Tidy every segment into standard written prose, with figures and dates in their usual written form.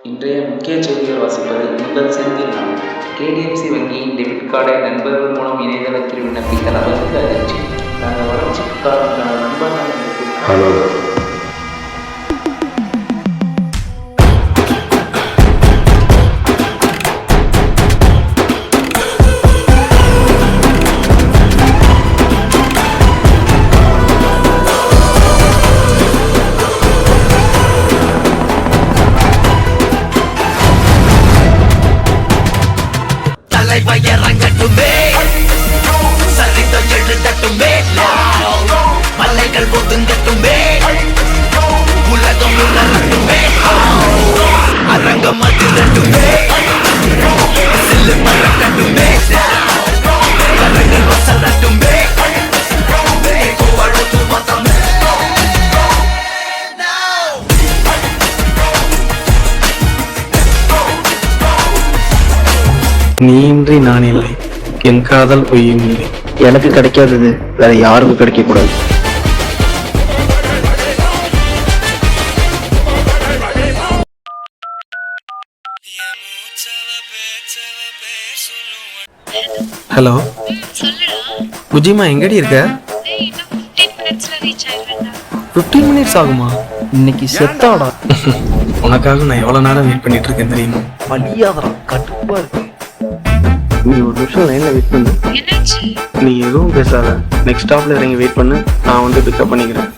இன்றைய முக்கிய செய்திகள் வாசிப்பது உங்கள் செந்தில். கேடிஎஃப்சி வங்கியின் டெபிட் கார்டை நண்பர்கள் மூலம் இணையதளத்தில் விண்ணப்பித்த நபருக்கு அதிர்ச்சி. தங்கள் வளர்ச்சிக்கு காரணமான நண்பர்கள் இறங்கட்டுமே, சரிதம் எழுதட்டுமே, மலைகள் ஒதுங்கட்டுமே, உலகம் உணரட்டுமே, அரங்கம் அதிரட்டுமே, சில்லு மறக்கட்டுமே, கரங்கள் வசரட்டுமே, அழுத்து மொத்தமே. நீ இன்றி நான் இல்லை, என் காதல் பொய்யும் இல்லை. எனக்கு கிடைக்காதது வேற யாருக்கும் கிடைக்க கூடாது. ஹலோ புஜிமா, எங்கடி இருக்க? 15 மினிட்ஸ் ஆகுமா? இன்னைக்கு செத்தாடா. உனக்காக நான் எவ்வளவு நேரம் வெயிட் பண்ணிட்டு இருக்கேன் தெரியுமா? மரியாதரா கட்டுப்பா இருக்கு. நீ ஒரு நிமிஷம் லைன்ல வெயிட் பண்ணு. நீ எதுவும் பேசாத, நெக்ஸ்ட் ஸ்டாப்ல இறங்கி வெயிட் பண்ணு, நான் வந்து பிக்கப் பண்ணிக்கிறேன்.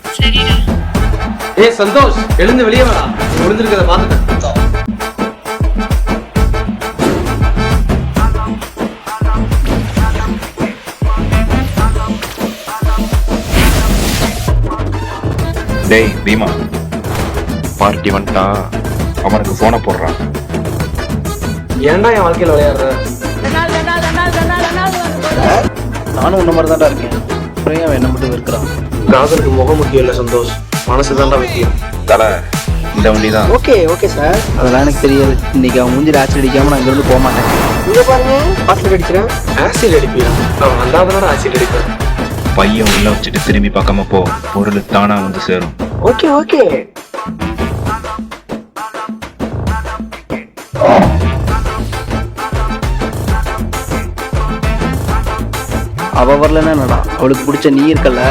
ஏய் சந்தோஷ், எழுந்து வெளியே வரா, முடிஞ்சிருக்கத பாத்துட்டேன். டேய் பீமா, பார்ட்டி வந்துட்டான், அவனுக்கு போனை போடுறான். ஏன்டா என் வாழ்க்கையில விளையாடுற? நானும் உன்ன மாதிரி தான்டா இருக்கேன். அப்புறம் அவன் என்ன மட்டும் இருக்கிறான். காதலுக்கு முகம் முக்கியம் இல்ல சந்தோஷ், மனசு தான்டா முக்கியம். தலை, இந்த வண்டி தான். ஓகே சார், அதெல்லாம் எனக்கு தெரியாது. இன்னைக்கு அவன் மூஞ்சில் ஆசிட் அடிக்காம நான் இங்கிருந்து போக மாட்டேன். இங்க பாருங்க, ஆசிட் அடிக்கிறேன். ஆசிட் அடிப்பியா? அவன் வந்தாதான் ஆசிட் அடிப்பேன். பையன் உள்ள வச்சுட்டு திரும்பி பார்க்காம போ, பொருள் தானா வந்து சேரும். ஓகே அவ வரலன்னா என்னடா, அவளுக்கு பிடிச்ச நீ இருக்கல்ல.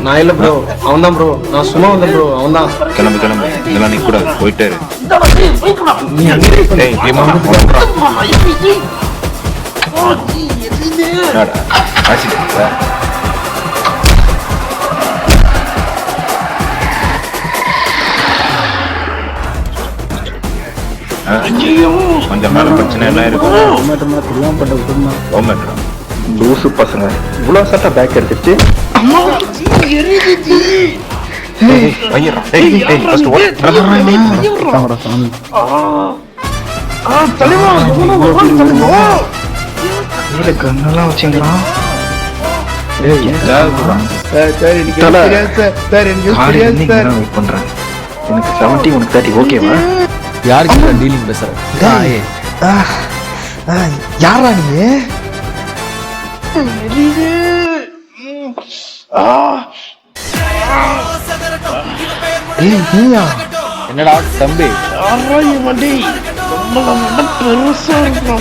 நான் இல்ல ப்ரோ, அவன் தான் ப்ரோ. நான் சும்மா வந்தேன் ப்ரோ, அவன் தான். கிளம்பு இதெல்லாம் நிக்க கூடாது, போயிட்டே இரு. நீ அங்கே டேய் பீமா, ஆசிட் அடிப்ப? கொஞ்சம் மேல பிரச்சனை எல்லாம் இருக்கும். லூசு பசங்க, இவ்வளவு சட்டா பேக் எடுத்துச்சு. கண்ணெல்லாம் வச்சுங்கிறான். பண்றேன் எனக்கு 70 உனக்கு 30. ஓகேவா? யாருக்கு டீலிங் பேசுற? யாரா நீ? என்னடா தம்பி, வண்டி பெருசா இருக்கு.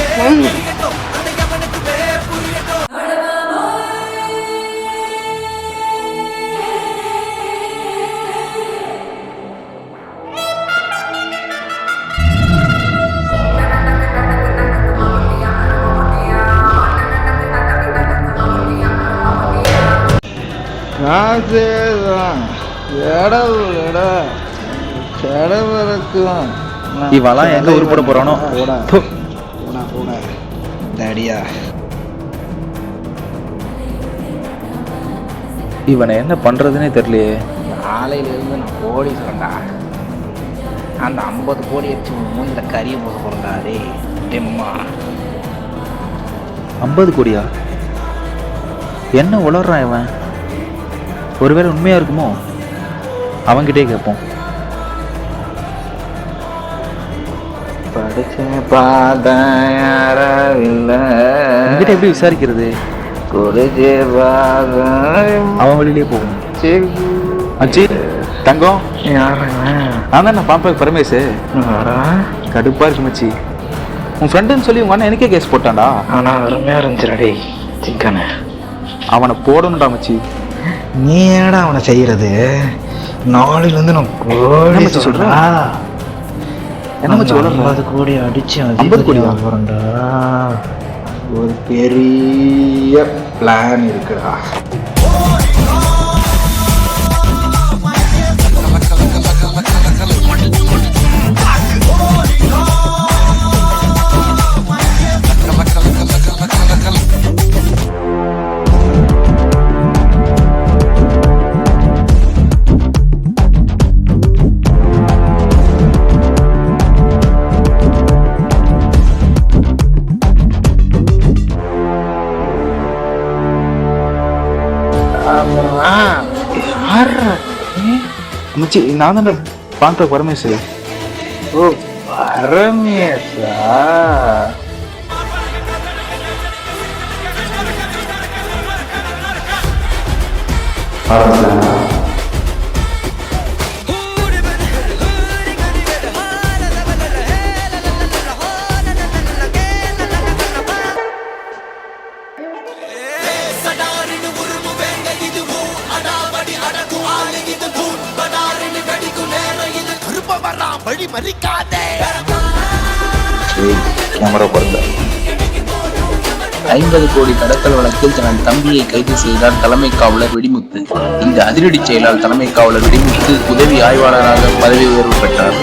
இவெல்லாம் எங்க உருப்பட போறானோ. இவனை என்ன பண்றதுன்னே தெரியலையே. நாளையில இருந்து நான் கோடி சொல்றேன்டா. அந்த 50 கோடி அடிச்சு மூஞ்சில கறிய போட போறா. டேய் டெம்மா 50 கோடியா? என்ன உளறான் இவன்? ஒருவேளை உண்மையா இருக்குமோ? அவன்கிட்டே கேட்போம். படிச்சேன் பார்த்தேன் யாரும் இல்லை, என்கிட்ட எப்படி விசாரிக்கிறது? குடிச்சே பார்த்தேன். அவன் வழியிலே போகும். அச்சி தங்கம், நான் தான் பாப்பா பரமேஷ். கடுப்பா இருக்கு மச்சி. உன் ஃப்ரெண்டுன்னு சொல்லி உங்க அண்ணன் எனக்கே கேஸ் போட்டான்டா. ஆனா அருமையா இருந்துச்சுடா சிக்கனை. அவனை போடணும்டா மச்சி. நீ ஏடா அவனை செய்யறது? நாளையிலேருந்து நான் கோடி மச்சி சொல்றா? என்ன மச்சி சொல்ற? 50 கோடி அடிச்சு 50 கோடியா? போறேன்டா. ஒரு பெரிய பிளான் இருக்குடா. மச்சி நான் தான் பாப்பா பரமேஷ். ஓ பரமேஷா? கேமரா பாருங்க. 50 கோடி கடத்தல் வழக்கில் தனது தம்பியை கைது செய்தார் தலைமை காவலர் வெடிமுத்து. இந்த அதிரடி செயலால் தலைமை காவலர் வெடிமுத்து உதவி ஆய்வாளராக பதவி உயர்வு பெற்றார்.